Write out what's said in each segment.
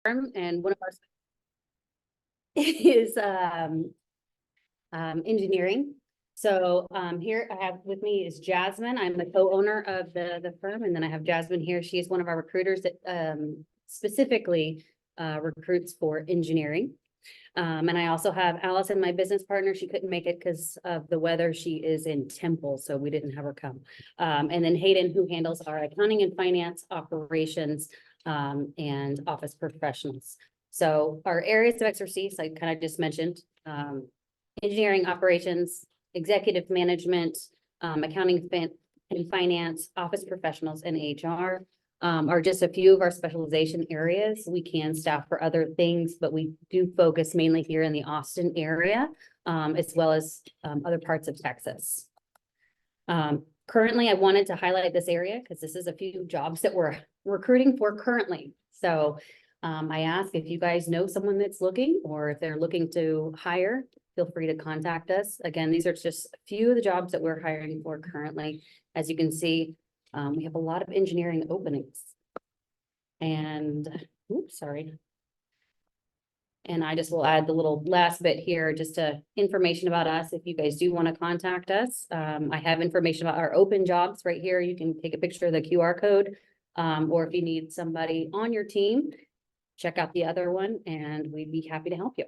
firm, and one of our is engineering. So here I have with me is Jasmine. I'm the co-owner of the firm, and then I have Jasmine here. She is one of our recruiters that specifically recruits for engineering. And I also have Allison, my business partner. She couldn't make it because of the weather. She is in Temple, so we didn't have her come. And then Hayden, who handles our accounting and finance operations and office professionals. So our areas of expertise, I kind of just mentioned, engineering operations, executive management, accounting and finance, office professionals, and HR. Are just a few of our specialization areas. We can staff for other things, but we do focus mainly here in the Austin area, as well as other parts of Texas. Currently, I wanted to highlight this area because this is a few jobs that we're recruiting for currently. So I ask if you guys know someone that's looking, or if they're looking to hire, feel free to contact us. Again, these are just a few of the jobs that we're hiring for currently. As you can see, we have a lot of engineering openings. And, oops, sorry. And I just will add the little last bit here, just information about us. If you guys do want to contact us, I have information about our open jobs right here. You can take a picture of the QR code. Or if you need somebody on your team, check out the other one and we'd be happy to help you.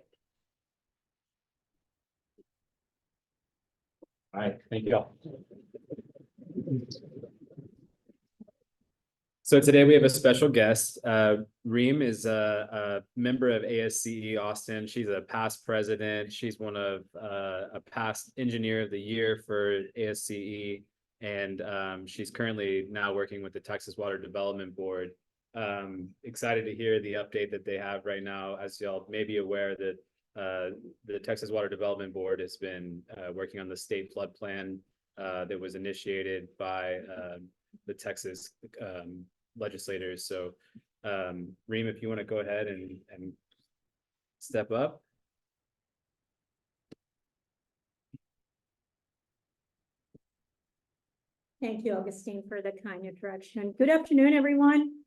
All right, thank you all. So today we have a special guest. Reem is a member of ASCE Austin. She's a past president. She's one of a past engineer of the year for ASCE. And she's currently now working with the Texas Water Development Board. Excited to hear the update that they have right now. As y'all may be aware that the Texas Water Development Board has been working on the state flood plan that was initiated by the Texas legislators. So Reem, if you want to go ahead and step up. Thank you, Augustine, for the kind introduction. Good afternoon, everyone.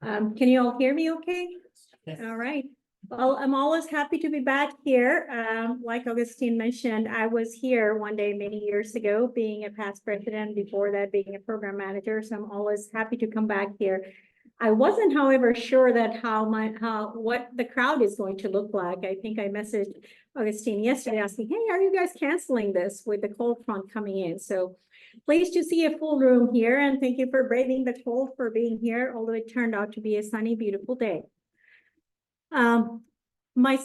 Can you all hear me okay? Yes. All right. Well, I'm always happy to be back here. Like Augustine mentioned, I was here one day many years ago, being a past president, before that being a program manager. So I'm always happy to come back here. I wasn't, however, sure that what the crowd is going to look like. I think I messaged Augustine yesterday asking, hey, are you guys canceling this with the cold front coming in? So pleased to see a full room here, and thank you for braving the cold, for being here, although it turned out to be a sunny, beautiful day. My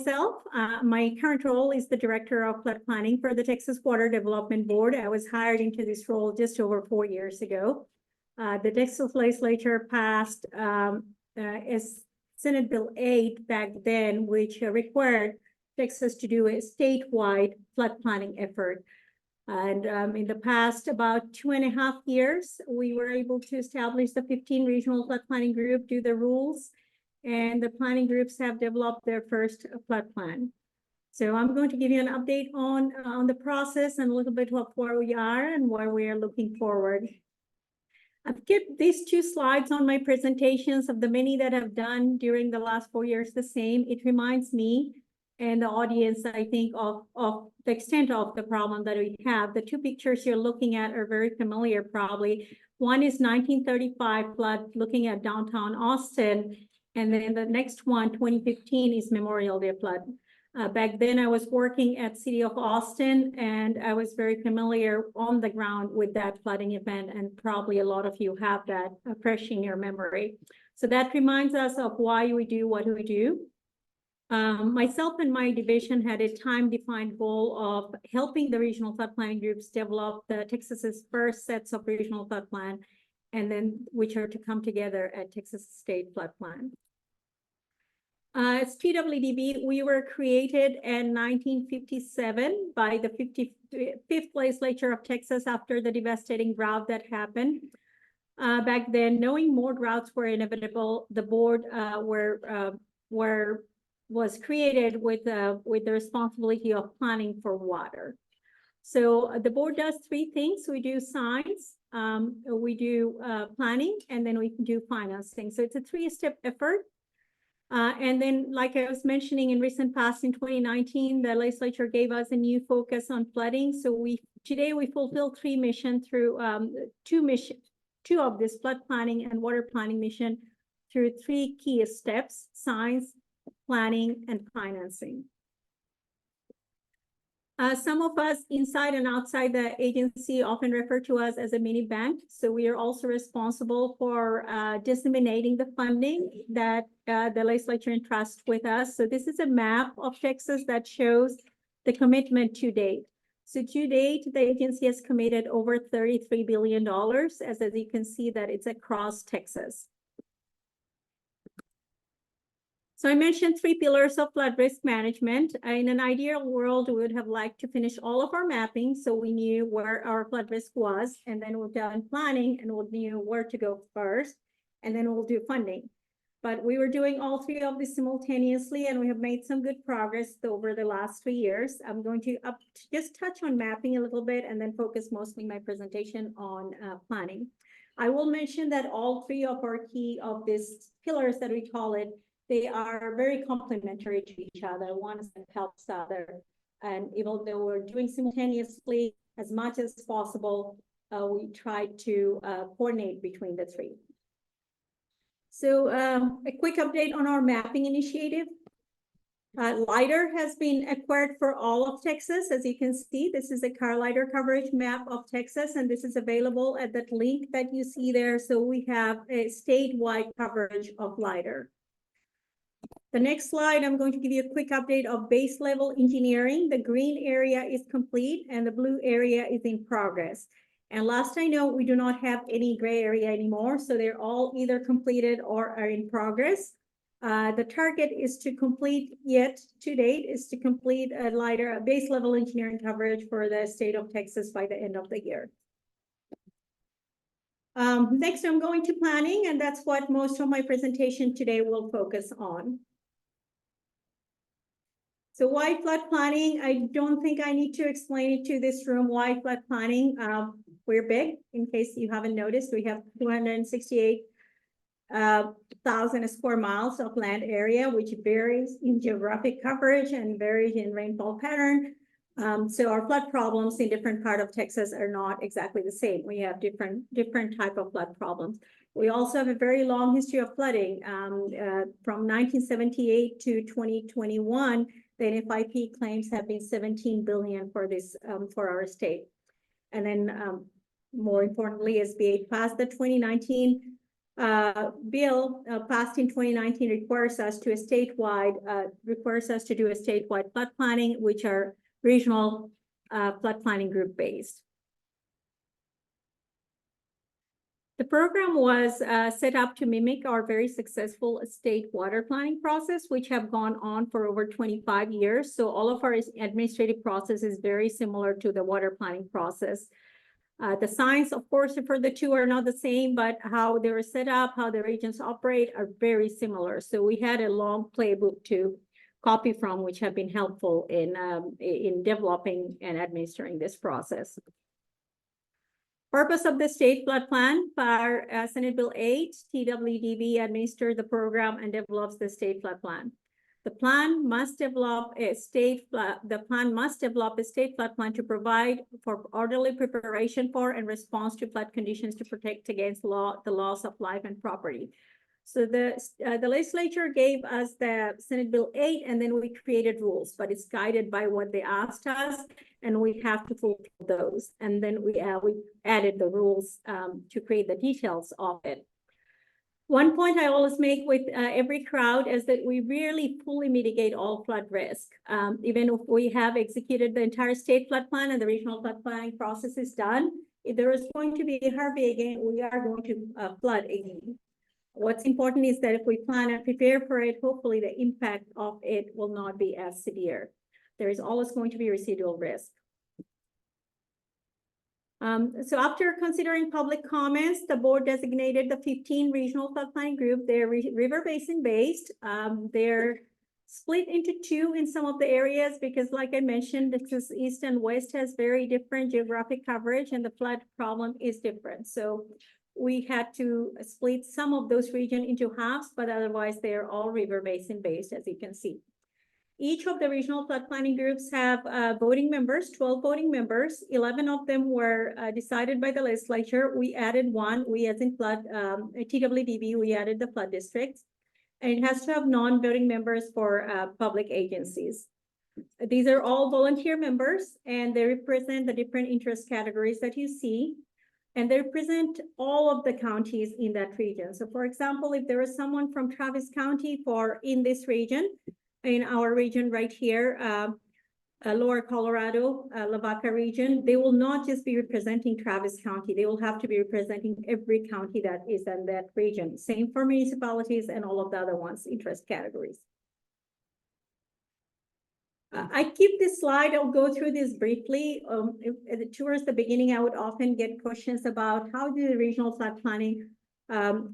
current role is the Director of Flood Planning for the Texas Water Development Board. I was hired into this role just over 4 years ago. The Texas legislature passed Senate Bill 8 back then, which required Texas to do a statewide flood planning effort. And in the past about 2.5 years, we were able to establish the 15 regional flood planning group, do the rules, and the planning groups have developed their first flood plan. So I'm going to give you an update on the process and a little bit of where we are and where we are looking forward. I've kept these 2 slides on my presentations of the many that I've done during the last 4 years the same. It reminds me and the audience, I think, of the extent of the problem that we have. The 2 pictures you're looking at are very familiar, probably. One is 1935 flood looking at downtown Austin. And then the next one, 2015, is Memorial Day flood. Back then, I was working at City of Austin, and I was very familiar on the ground with that flooding event, and probably a lot of you have that fresh in your memory. So that reminds us of why we do what we do. Myself and my division had a time-defined goal of helping the regional flood planning groups develop the Texas's first sets of regional flood plan, and then which are to come together at Texas State Flood Plan. As TWDB, we were created in 1957 by the 55th legislature of Texas after the devastating drought that happened. Back then, knowing more droughts were inevitable, the board was created with the responsibility of planning for water. So the board does 3 things. We do science, we do planning, and then we can do financing. So it's a 3-step effort. And then, like I was mentioning, in recent past, in 2019, the legislature gave us a new focus on flooding. So today we fulfill three missions through two of this flood planning and water planning mission through three key steps: science, planning, and financing. Some of us inside and outside the agency often refer to us as a mini bank. So we are also responsible for disseminating the funding that the legislature entrusts with us. So this is a map of Texas that shows the commitment to date. So to date, the agency has committed over $33 billion, as you can see that it's across Texas. So I mentioned three pillars of flood risk management. In an ideal world, we would have liked to finish all of our mapping so we knew where our flood risk was, and then we've done planning and we knew where to go first, and then we'll do funding. But we were doing all three of these simultaneously, and we have made some good progress over the last 3 years. I'm going to just touch on mapping a little bit and then focus mostly my presentation on planning. I will mention that all three of our key of these pillars that we call it, they are very complementary to each other. One helps the other. And even though we're doing simultaneously as much as possible, we try to coordinate between the three. So a quick update on our mapping initiative. LiDAR has been acquired for all of Texas. As you can see, this is a car LiDAR coverage map of Texas, and this is available at that link that you see there. So we have a statewide coverage of LiDAR. The next slide, I'm going to give you a quick update of base level engineering. The green area is complete and the blue area is in progress. And last I know, we do not have any gray area anymore. So they're all either completed or are in progress. The target is to complete to date is to complete a LiDAR, base level engineering coverage for the state of Texas by the end of the year. Next, I'm going to planning, and that's what most of my presentation today will focus on. So why flood planning? I don't think I need to explain it to this room why flood planning. We're big, in case you haven't noticed. We have 268,000 square miles of land area, which varies in geographic coverage and varies in rainfall pattern. So our flood problems in different parts of Texas are not exactly the same. We have different type of flood problems. We also have a very long history of flooding. From 1978 to 2021, the NFIP claims have been 17 billion for this for our state. And then more importantly, SB 8 passed the 2019 bill passed in 2019 requires us to do a statewide flood planning, which are regional flood planning group based. The program was set up to mimic our very successful state water planning process, which have gone on for over 25 years. So all of our administrative process is very similar to the water planning process. The science, of course, for the two are not the same, but how they were set up, how the regions operate are very similar. So we had a long playbook to copy from, which have been helpful in developing and administering this process. Purpose of the state flood plan: for Senate Bill 8, TWDB administers the program and develops the state flood plan. The plan must develop a state flood plan to provide for orderly preparation for and response to flood conditions to protect against the loss of life and property. So the legislature gave us the Senate Bill 8, and then we created rules, but it's guided by what they asked us, and we have to fulfill those. And then we added the rules to create the details of it. One point I always make with every crowd is that we really fully mitigate all flood risk. Even if we have executed the entire state flood plan and the regional flood planning process is done, if there is going to be a Harvey again, we are going to flood again. What's important is that if we plan and prepare for it, hopefully the impact of it will not be as severe. There is always going to be residual risk. So after considering public comments, the board designated the 15 regional flood planning group. They're river basin based. They're split into two in some of the areas because, like I mentioned, this east and west has very different geographic coverage and the flood problem is different. So we had to split some of those regions into halves, but otherwise they are all river basin based, as you can see. Each of the regional flood planning groups have voting members, 12 voting members. 11 of them were decided by the legislature. We added one, we as in flood, TWDB, we added the flood districts. And it has to have non-voting members for public agencies. These are all volunteer members, and they represent the different interest categories that you see. And they represent all of the counties in that region. So for example, if there is someone from Travis County in this region, in our region right here, Lower Colorado, Lavaca region, they will not just be representing Travis County. They will have to be representing every county that is in that region. Same for municipalities and all of the other ones, interest categories. I keep this slide. I'll go through this briefly. Towards the beginning, I would often get questions about how do the regional flood planning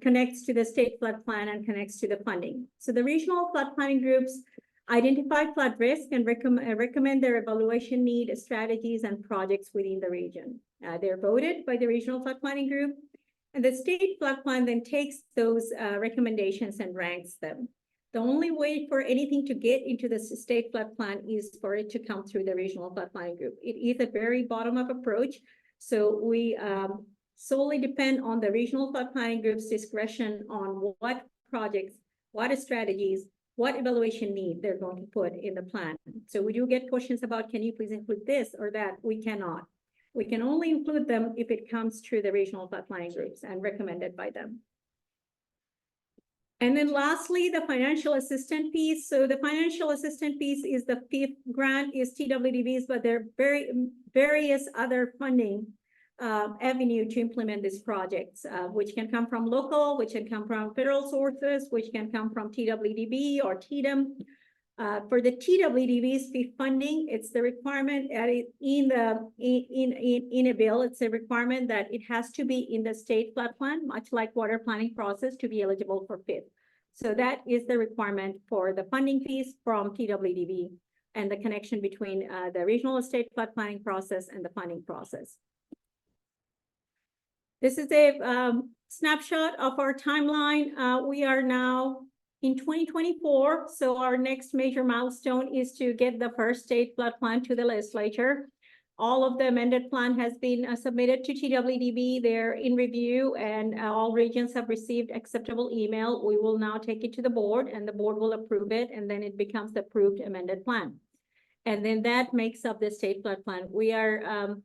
connects to the state flood plan and connects to the funding. So the regional flood planning groups identify flood risk and recommend their evaluation need, strategies, and projects within the region. They're voted by the regional flood planning group, and the state flood plan then takes those recommendations and ranks them. The only way for anything to get into the state flood plan is for it to come through the regional flood planning group. It is a very bottom-up approach, so we solely depend on the regional flood planning group's discretion on what projects, what strategies, what evaluation need they're going to put in the plan. So we do get questions about, can you please include this or that? We cannot. We can only include them if it comes through the regional flood planning groups and recommended by them. And then lastly, the financial assistance piece. So the financial assistance piece is the fifth grant is TWDBs, but there are various other funding avenue to implement these projects, which can come from local, which can come from federal sources, which can come from TWDB or TDM. For the TWDB's fee funding, it's the requirement in a bill. It's a requirement that it has to be in the state flood plan, much like water planning process, to be eligible for FIP. So that is the requirement for the funding fees from TWDB and the connection between the regional state flood planning process and the funding process. This is a snapshot of our timeline. We are now in 2024, so our next major milestone is to get the first state flood plan to the legislature. All of the amended plan has been submitted to TWDB. They're in review, and all regions have received acceptable email. We will now take it to the board, and the board will approve it, and then it becomes the approved amended plan. And then that makes up the state flood plan. We are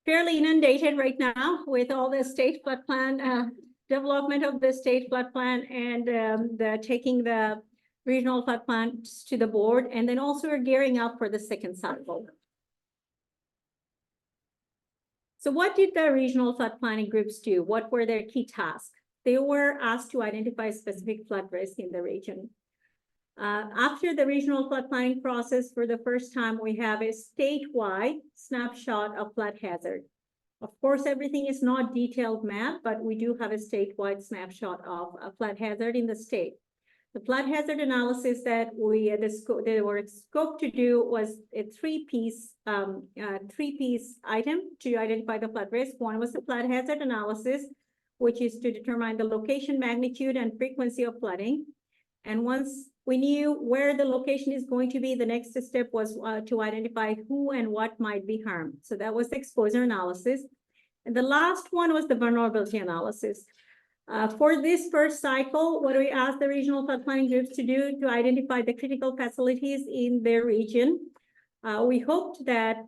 fairly inundated right now with all the state flood plan development of the state flood plan and taking the regional flood plans to the board, and then also we're gearing up for the second cycle. So what did the regional flood planning groups do? What were their key tasks? They were asked to identify specific flood risk in the region. After the regional flood planning process, for the first time, we have a statewide snapshot of flood hazard. Of course, everything is not detailed map, but we do have a statewide snapshot of a flood hazard in the state. The flood hazard analysis that they were scoped to do was a three-piece item to identify the flood risk. One was the flood hazard analysis, which is to determine the location, magnitude, and frequency of flooding. And once we knew where the location is going to be, the next step was to identify who and what might be harmed. So that was the exposure analysis. And the last one was the vulnerability analysis. For this first cycle, what we asked the regional flood planning groups to do to identify the critical facilities in their region. We hoped that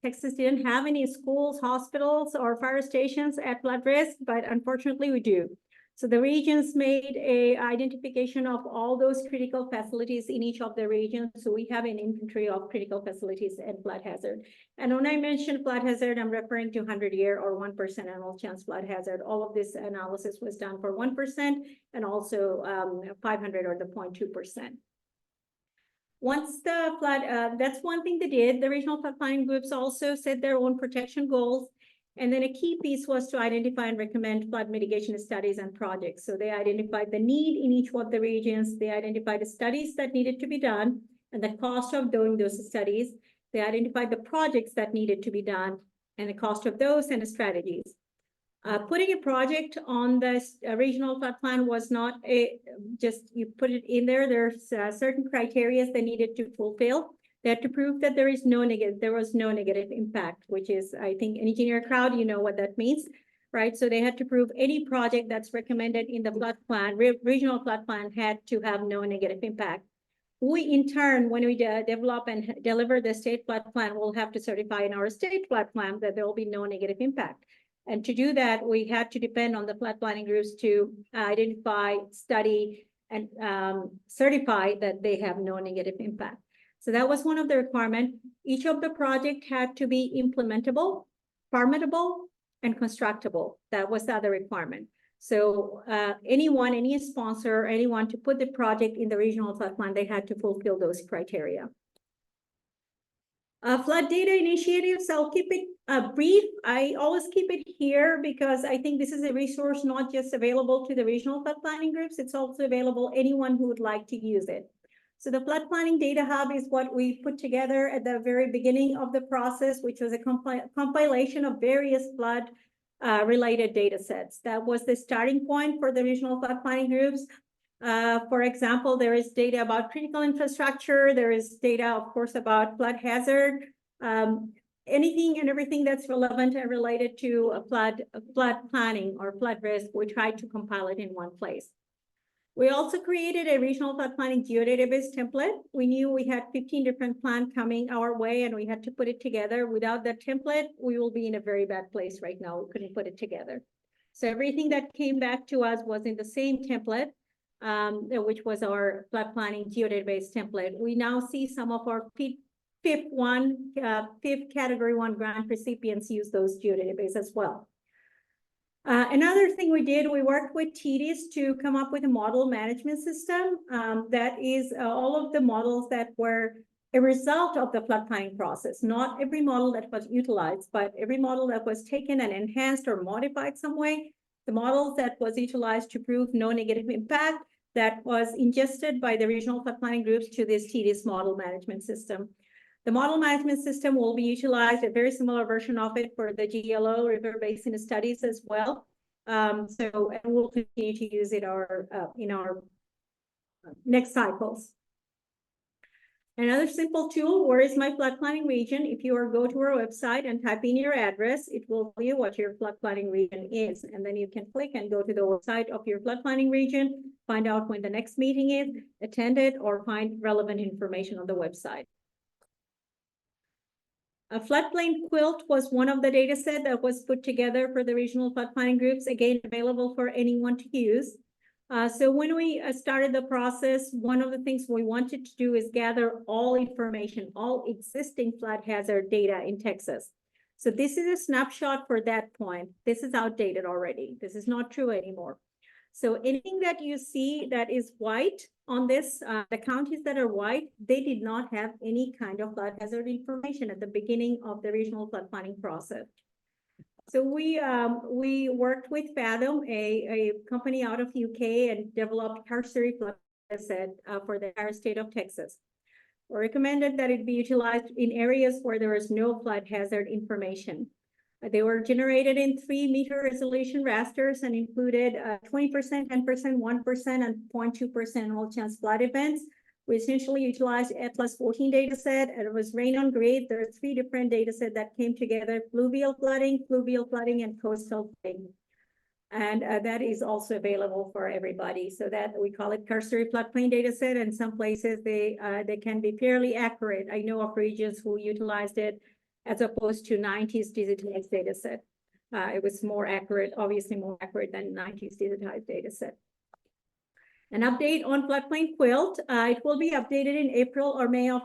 Texas didn't have any schools, hospitals, or fire stations at flood risk, but unfortunately we do. So the regions made a identification of all those critical facilities in each of the regions. So we have an inventory of critical facilities and flood hazard. And when I mentioned flood hazard, I'm referring to 100-year or 1% annual chance flood hazard. All of this analysis was done for 1% and also 500 or the 0.2%. Once the flood, that's one thing they did. The regional flood planning groups also set their own protection goals. And then a key piece was to identify and recommend flood mitigation studies and projects. So they identified the need in each of the regions. They identified the studies that needed to be done and the cost of doing those studies. They identified the projects that needed to be done and the cost of those and the strategies. Putting a project on this regional flood plan was not just you put it in there. There's certain criteria they needed to fulfill. They had to prove that there was no negative impact, which is, I think, engineer crowd, you know what that means, right? So they had to prove any project that's recommended in the flood plan, regional flood plan, had to have no negative impact. We, in turn, when we develop and deliver the state flood plan, we'll have to certify in our state flood plan that there will be no negative impact. And to do that, we had to depend on the flood planning groups to identify, study, and certify that they have no negative impact. So that was one of the requirements. Each of the project had to be implementable, permittable, and constructible. That was the other requirement. So any sponsor, anyone to put the project in the regional flood plan, they had to fulfill those criteria. Flood data initiatives, I'll keep it brief. I always keep it here because I think this is a resource not just available to the regional flood planning groups, it's also available anyone who would like to use it. So the flood planning data hub is what we put together at the very beginning of the process, which was a compilation of various flood related data sets. That was the starting point for the regional flood planning groups. For example, there is data about critical infrastructure. There is data, of course, about flood hazard, anything and everything that's relevant and related to a flood planning or flood risk. We tried to compile it in one place. We also created a regional flood planning geodatabase template. We knew we had 15 different plans coming our way and we had to put it together. Without that template, we will be in a very bad place right now. We couldn't put it together. So everything that came back to us was in the same template, which was our flood planning geodatabase template. We now see some of our fifth category 1 grant recipients use those geodatabases as well. Another thing we did, we worked with TDs to come up with a model management system that is all of the models that were a result of the flood planning process. Not every model that was utilized, but every model that was taken and enhanced or modified some way. The models that was utilized to prove no negative impact that was ingested by the regional flood planning groups to this TDs model management system. The model management system will be utilized, a very similar version of it for the GLO river basin studies as well. And we'll continue to use it in our next cycles. Another simple tool, where is my flood planning region? If you go to our website and type in your address, it will tell you what your flood planning region is. And then you can click and go to the website of your flood planning region, find out when the next meeting is, attend it, or find relevant information on the website. A floodplain quilt was one of the data set that was put together for the regional flood planning groups, again, available for anyone to use. So when we started the process, one of the things we wanted to do is gather all information, all existing flood hazard data in Texas. So this is a snapshot for that point. This is outdated already. This is not true anymore. So anything that you see that is white on this, the counties that are white, they did not have any kind of flood hazard information at the beginning of the regional flood planning process. So we worked with Fathom, a company out of UK, and developed cursory flood data set for the entire state of Texas. We recommended that it be utilized in areas where there is no flood hazard information. They were generated in 3-meter resolution rasters and included 20%, 10%, 1%, and 0.2% all chance flood events. We essentially utilized Atlas 14 data set, and it was rain on grade. There are 3 different data sets that came together: fluvial flooding, and coastal flooding. And that is also available for everybody. So that we call it cursory floodplain data set. And some places they can be fairly accurate. I know of regions who utilized it as opposed to 90s digitized data set. It was more accurate, obviously more accurate than 90s digitized data set. An update on floodplain quilt. It will be updated in April or May of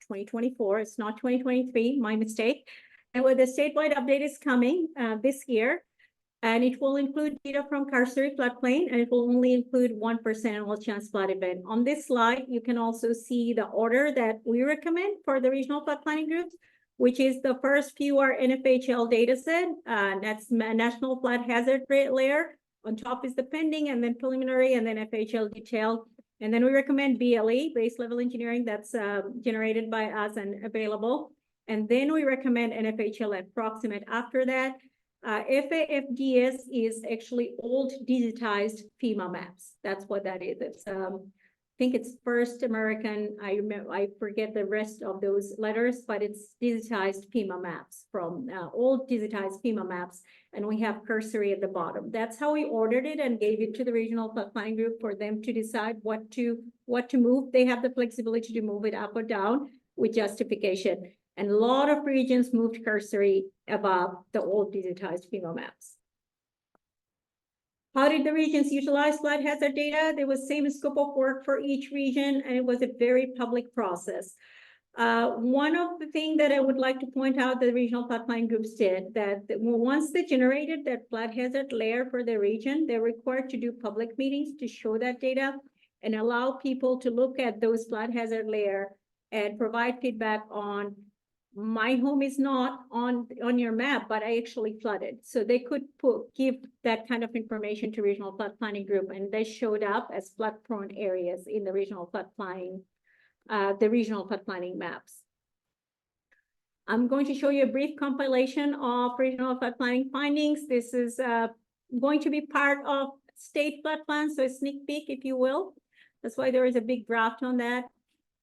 2024. It's not 2023, my mistake. And where the statewide update is coming this year, and it will include data from cursory floodplain, and it will only include 1% all chance flood event. On this slide, you can also see the order that we recommend for the regional flood planning groups, which is the first few are NFHL data set. That's National Flood Hazard Layer. On top is the pending, and then preliminary, and then FHL detail. And then we recommend BLE, base level engineering, that's generated by us and available. And then we recommend NFHL approximate after that. FAFDS is actually old digitized FEMA maps. That's what that is. It's I think it's first American. I remember, I forget the rest of those letters, but it's digitized FEMA maps from old digitized FEMA maps, and we have cursory at the bottom. That's how we ordered it and gave it to the regional flood planning group for them to decide what to move. They have the flexibility to move it up or down with justification. And a lot of regions moved cursory above the old digitized FEMA maps. How did the regions utilize flood hazard data? There was same scope of work for each region, and it was a very public process. One of the things that I would like to point out the regional flood planning groups did, that once they generated that flood hazard layer for the region, they're required to do public meetings to show that data and allow people to look at those flood hazard layer and provide feedback on, my home is not on your map, but I actually flooded. So they could give that kind of information to regional flood planning group, and they showed up as flood prone areas in the regional flood planning, maps. I'm going to show you a brief compilation of regional flood planning findings. This is going to be part of state flood plan, so a sneak peek, if you will. That's why there is a big draft on that.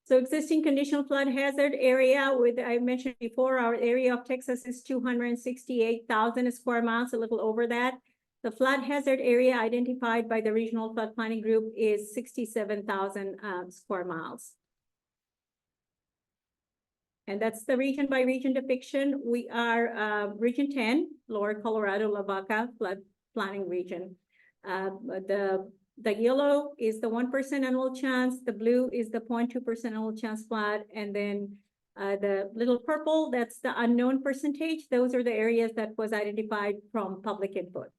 So existing conditional flood hazard area with, I mentioned before, our area of Texas is 268,000 square miles, a little over that. The flood hazard area identified by the regional flood planning group is 67,000 square miles. And that's the region by region depiction. We are region 10, Lower Colorado, Lavaca flood planning region. The yellow is the 1% annual chance. The blue is the 0.2% annual chance flood. And then the little purple, that's the unknown percentage. Those are the areas that was identified from public input.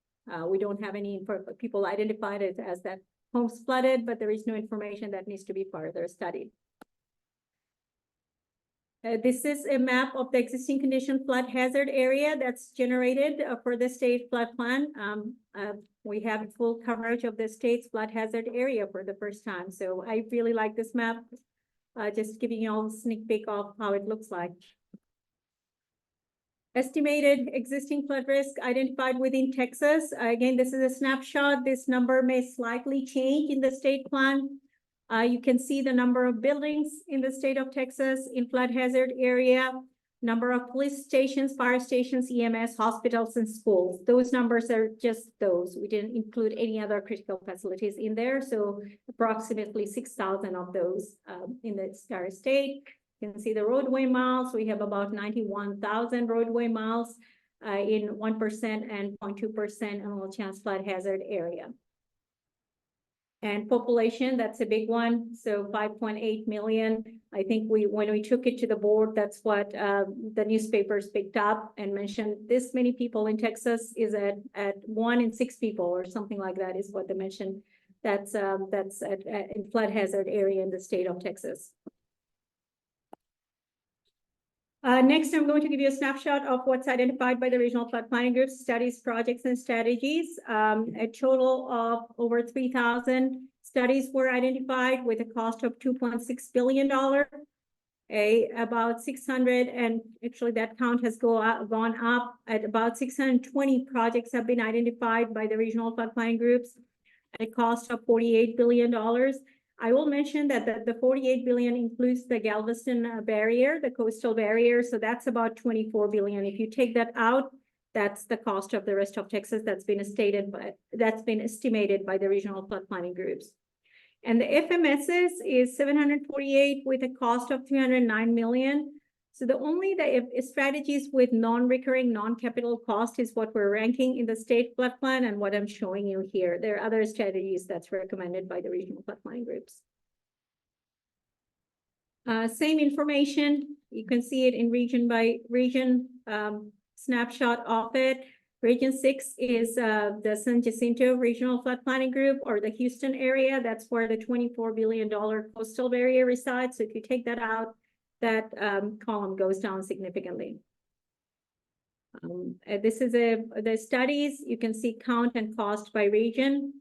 We don't have any info, people identified it as that homes flooded, but there is no information that needs to be further studied. This is a map of the existing condition flood hazard area that's generated for the state flood plan. We have full coverage of the state's flood hazard area for the first time. So I really like this map. Just giving you all a sneak peek of how it looks like. Estimated existing flood risk identified within Texas. Again, this is a snapshot. This number may slightly change in the state plan. You can see the number of buildings in the state of Texas in flood hazard area, number of police stations, fire stations, EMS, hospitals, and schools. Those numbers are just those. We didn't include any other critical facilities in there. So approximately 6,000 of those in the entire state. You can see the roadway miles. We have about 91,000 roadway miles in 1% and 0.2% annual chance flood hazard area. And population, that's a big one. So 5.8 million. I think when we took it to the board, that's what the newspapers picked up and mentioned. This many people in Texas is at 1 in 6 people or something like that is what they mentioned. That's in flood hazard area in the state of Texas. Next, I'm going to give you a snapshot of what's identified by the regional flood planning groups, studies, projects, and strategies. A total of over 3,000 studies were identified with a cost of $2.6 billion. About 600, and actually that count has gone up at about 620 projects have been identified by the regional flood planning groups at a cost of $48 billion. I will mention that the 48 billion includes the Galveston barrier, the coastal barrier. So that's about 24 billion. If you take that out, that's the cost of the rest of Texas that's been estimated by the regional flood planning groups. And the FMSs is 748 with a cost of 309 million. So the strategies with non-recurring, non-capital cost is what we're ranking in the state flood plan and what I'm showing you here. There are other strategies that's recommended by the regional flood planning groups. Same information, you can see it in region by region, snapshot of it. Region 6 is the San Jacinto Regional Flood Planning Group or the Houston area. That's where the $24 billion coastal barrier resides. So if you take that out, that column goes down significantly. This is the studies. You can see count and cost by region.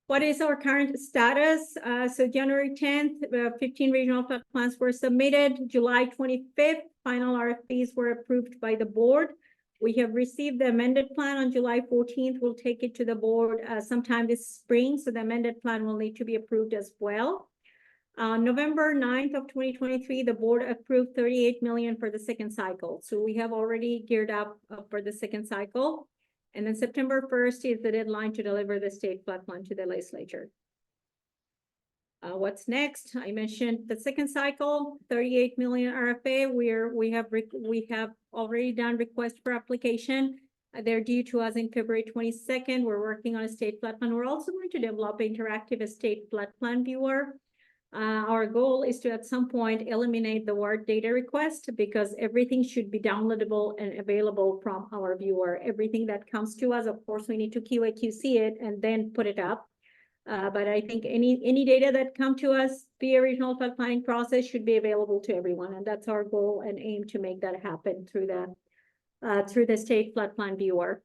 What is our current status? So January 10th, 15 regional flood plans were submitted. July 25th, final RFPs were approved by the board. We have received the amended plan on July 14th. We'll take it to the board sometime this spring. So the amended plan will need to be approved as well. November 9th of 2023, the board approved 38 million for the second cycle. So we have already geared up for the second cycle. And then September 1st is the deadline to deliver the state flood plan to the legislature. What's next? I mentioned the second cycle, 38 million RFA. We have already done request for application. They're due to us in February 22nd. We're working on a state flood plan. We're also going to develop interactive state flood plan viewer. Our goal is to at some point eliminate the word data request because everything should be downloadable and available from our viewer. Everything that comes to us, of course, we need to QA/QC it and then put it up. But I think any data that come to us via regional flood planning process should be available to everyone. And that's our goal and aim to make that happen through the state flood plan viewer.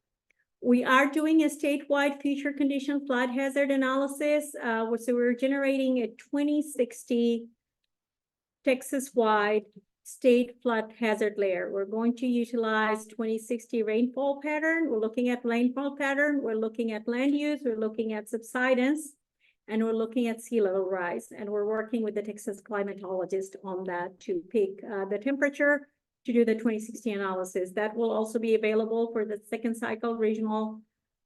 We are doing a statewide future condition flood hazard analysis. So we're generating a 2060 Texas-wide state flood hazard layer. We're going to utilize 2060 rainfall pattern. We're looking at rainfall pattern. We're looking at land use. We're looking at subsidence. And we're looking at sea level rise. And we're working with the Texas climatologist on that to pick the temperature to do the 2060 analysis. That will also be available for the second cycle regional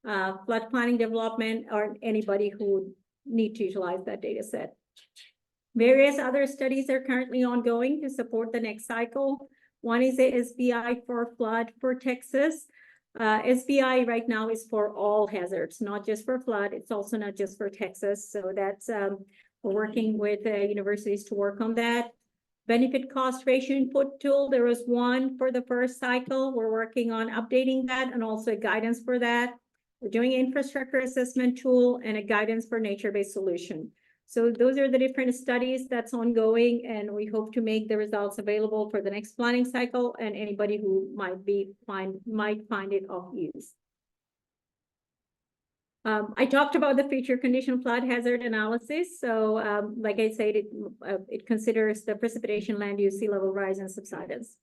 flood planning development or anybody who would need to utilize that data set. Various other studies are currently ongoing to support the next cycle. One is the SBI for flood for Texas. SBI right now is for all hazards, not just for flood. It's also not just for Texas. So that's we're working with universities to work on that. Benefit cost ratio input tool, there was one for the first cycle. We're working on updating that and also a guidance for that. We're doing an infrastructure assessment tool and a guidance for nature-based solution. So those are the different studies that's ongoing, and we hope to make the results available for the next planning cycle and anybody who might find it of use. I talked about the future condition flood hazard analysis. So like I said, it considers the precipitation, land use, sea level rise, and subsidence.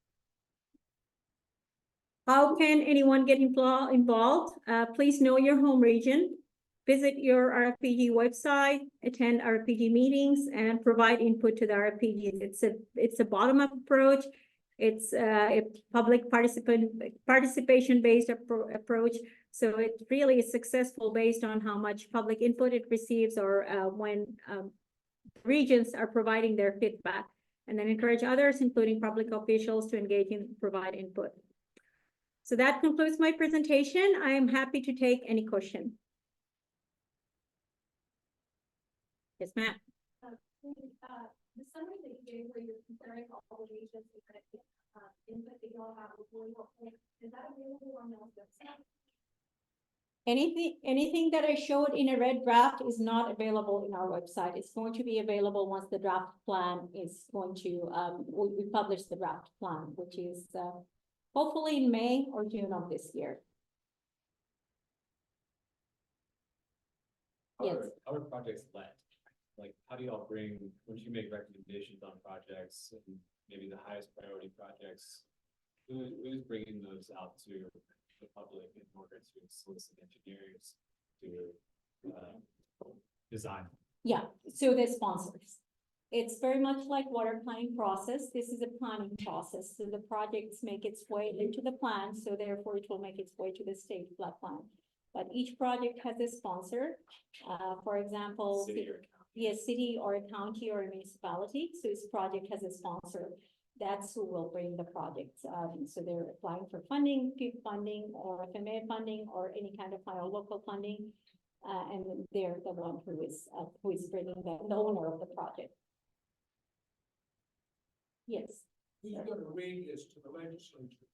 How can anyone get involved? Please know your home region, visit your RFPG website, attend RFPG meetings, and provide input to the RFPGs. It's a bottom-up approach. It's a public participation-based approach. So it really is successful based on how much public input it receives or when regions are providing their feedback, and then encourage others, including public officials, to engage and provide input. So that concludes my presentation. I am happy to take any question. Yes, ma'am. The summary that you gave where you're considering all the regions and input that you all have is really helpful. Is that available on the website? Anything that I showed in a red draft is not available in our website. It's going to be available once the draft plan is going to, we publish the draft plan, which is hopefully in May or June of this year. Yes. How are projects led? Like, how do y'all bring, once you make recommendations on projects and maybe the highest priority projects, who's bringing those out to the public in order to solicit engineers to design? Yeah, so the sponsors. It's very much like water planning process. This is a planning process. So the projects make its way into the plan, so therefore it will make its way to the state flood plan. But each project has a sponsor. For example, city or a county or a municipality. So this project has a sponsor. That's who will bring the project. So they're applying for funding, PIP funding, or FMA funding, or any kind of local funding. And they're the one who is bringing the owner of the project. Yes. Who's going to read this to the legislature?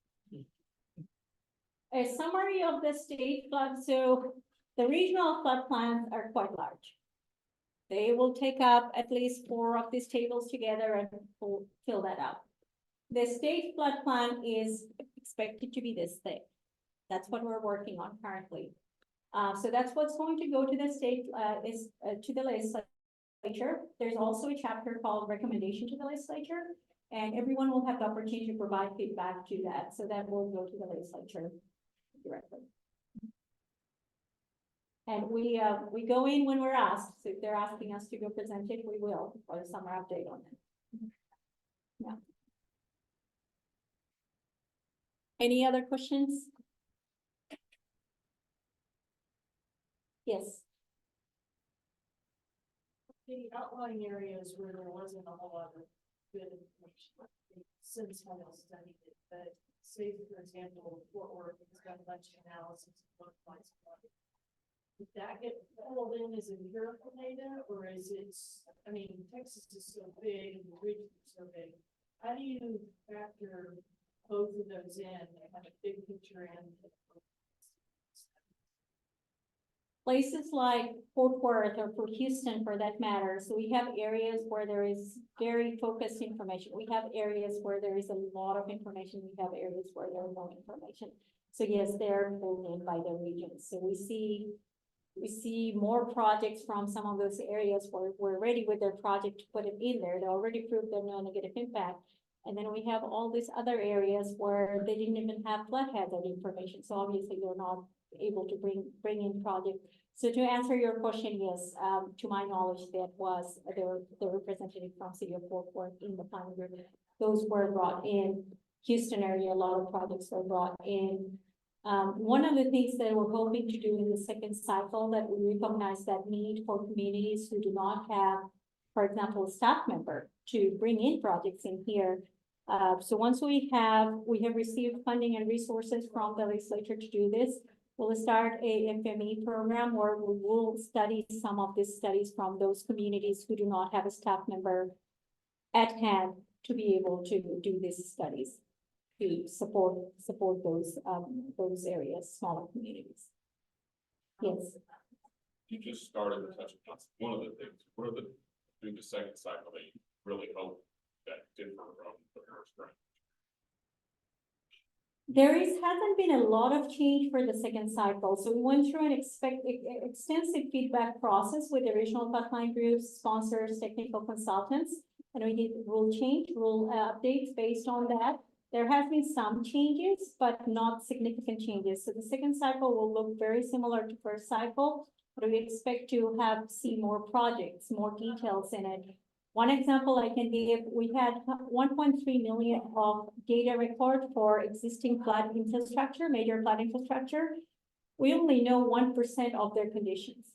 A summary of the state flood. So the regional flood plans are quite large. They will take up at least 4 of these tables together and fill that out. The state flood plan is expected to be this thick. That's what we're working on currently. So that's what's going to go to the state, to the legislature. There's also a chapter called recommendation to the legislature, and everyone will have the opportunity to provide feedback to that. So that will go to the legislature directly. And we go in when we're asked. So if they're asking us to go present it, we will, for a summer update on it. Yeah. Any other questions? Yes. The outlying areas where there wasn't a whole lot of good information, since I have studied it, but say, for example, Fort Worth has got a bunch of analysis of what price. Did that get pulled in as empirical data, or is it, I mean, Texas is so big and the region is so big. How do you factor both of those in and have a big picture in? Places like Fort Worth or Fort Houston for that matter, so we have areas where there is very focused information. We have areas where there is a lot of information. We have areas where there is no information. So yes, they're pulled in by the regions. So we see more projects from some of those areas where we're ready with their project to put it in there. They already proved their no negative impact. And then we have all these other areas where they didn't even have flood hazard information. So obviously they're not able to bring in project. So to answer your question, yes, to my knowledge, that was the representative from City of Fort Worth in the planning group. Those were brought in. Houston area, a lot of projects were brought in. One of the things that we're hoping to do in the second cycle, that we recognize that need for communities who do not have, for example, a staff member to bring in projects in here. So once we have received funding and resources from the legislature to do this, we'll start a FME program where we will study some of these studies from those communities who do not have a staff member at hand to be able to do these studies to support those areas, smaller communities. Yes. You just started to touch upon one of the things, what are through the second cycle that you really hope that differ from the first round? Hasn't been a lot of change for the second cycle. So we went through an extensive feedback process with the regional pipeline groups, sponsors, technical consultants, and we did rule updates based on that. There has been some changes, but not significant changes. So the second cycle will look very similar to first cycle, but we expect to see more projects, more details in it. One example I can give, we had 1.3 million of data record for existing flood infrastructure, major flood infrastructure. We only know 1% of their conditions.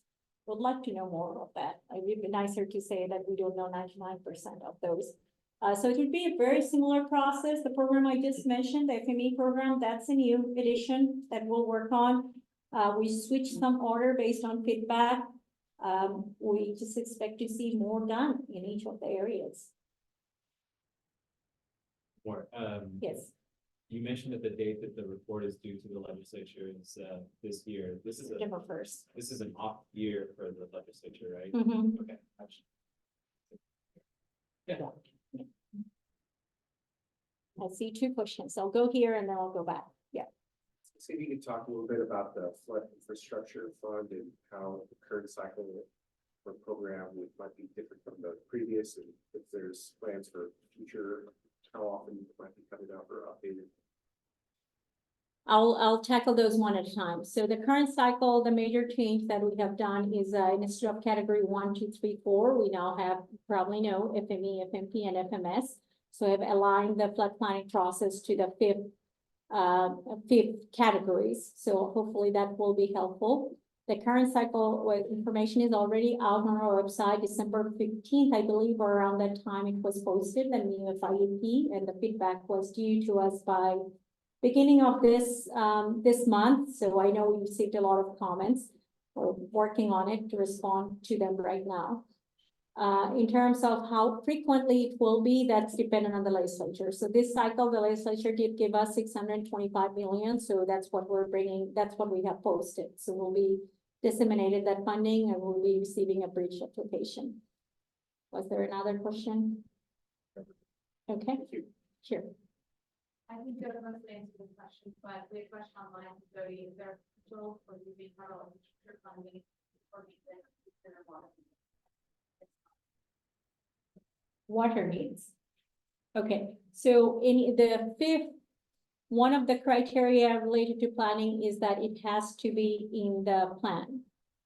Would like to know more of that. It would be nicer to say that we don't know 99% of those. So it would be a very similar process. The program I just mentioned, the FME program, that's a new addition that we'll work on. We switched some order based on feedback. We just expect to see more done in each of the areas. More, Yes. you mentioned that the date that the report is due to the legislature is this year. This is September 1st. this is an off year for the legislature, right? Mm-hmm. Okay. Gotcha. Yeah. I see two questions. I'll go here and then I'll go back. Yeah. See if you could talk a little bit about the flood infrastructure fund and how the current cycle or program might be different from the previous, and if there's plans for future, how often it might be coming out or updated. I'll tackle those one at a time. So the current cycle, the major change that we have done is instead of category 1, 2, 3, 4, we now have probably know FME, FMP, and FMS. So I've aligned the flood planning process to the fifth categories. So hopefully that will be helpful. The current cycle information is already out on our website, December 15th, I believe, or around that time it was posted, the new FIUP, and the feedback was due to us by beginning of this month. So I know we received a lot of comments. We're working on it to respond to them right now. In terms of how frequently it will be, that's dependent on the legislature. So this cycle, the legislature did give us 625 million. So that's what we're bringing, that's what we have posted. So we'll be disseminated that funding and we'll be receiving a bridge application. Was there another question? Okay, sure. I think you're the most answer the question, but the question online, so is there potential for using federal infrastructure funding or consider Water needs. Okay, so in the fifth, one of the criteria related to planning is that it has to be in the plan.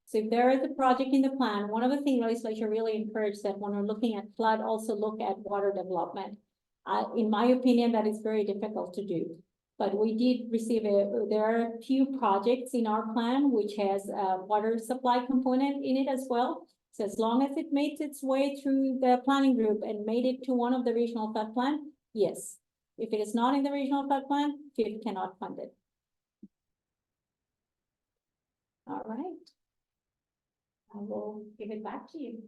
So if there is a project in the plan, one of the things legislature really encouraged that when we're looking at flood, also look at water development. In my opinion, that is very difficult to do. But we did receive there are a few projects in our plan which has a water supply component in it as well. So as long as it made its way through the planning group and made it to one of the regional flood plan, yes. If it is not in the regional flood plan, FIP cannot fund it. All right. I will give it back to you.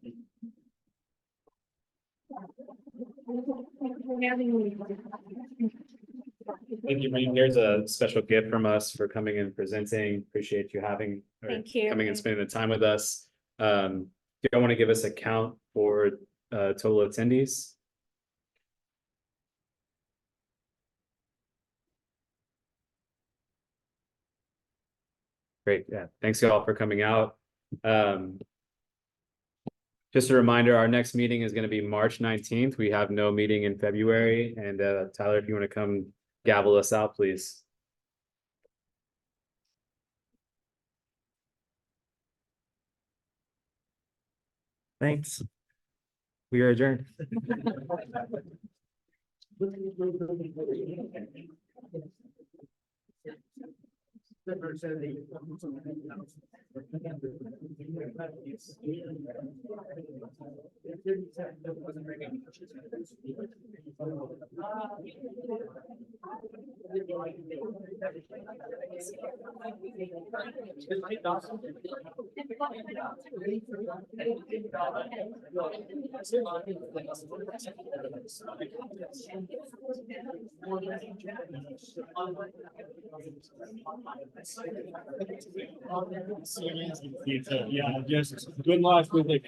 Thank you, Reem. Here's a special gift from us for coming and presenting. Appreciate you having, or Thank you. coming and spending the time with us. Do you want to give us a count for total attendees? Great, yeah. Thanks you all for coming out. Just a reminder, our next meeting is going to be March 19th. We have no meeting in February. And Tyler, if you want to come gavel us out, please. Thanks. We are adjourned. Yeah, just good luck with it.